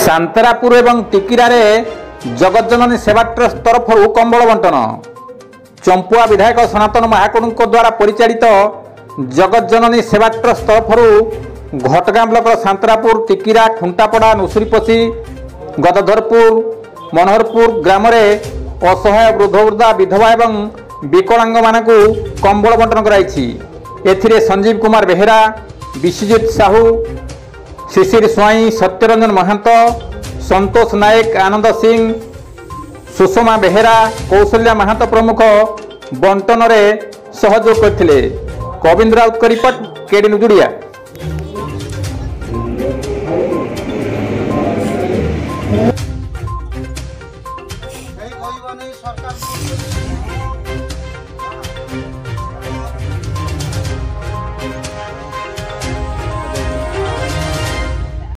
सांतरापुर एवं टिकिरारे जगज्जननी सेवा ट्रस्ट तरफ कंबल बंटन। चंपुआ विधायक सनातन महाकुड़ द्वारा परिचालित जगज्जननी सेवा ट्रस्ट तरफ घटगां ब्लॉक सांतरापुर, टिकिरा, खुंटापड़ा, नुसुरीपसी, गदधरपुर, मनोहरपुर ग्राम असहाय वृद्धवृद्धा, विधवा एवं विकलांग मानक कंबल बंटन कराई। एथिरे संजीव कुमार बेहेरा, विश्वजित साहू, शिशिर स्वाई, सत्यरंजन महंत, संतोष नायक, आनंद सिंह, सुषमा बेहेरा, कौशल्या महंत प्रमुख बंटन में सहयोग करथिले। गोविंद राउत का रिपोर्ट, केडी न्यूज।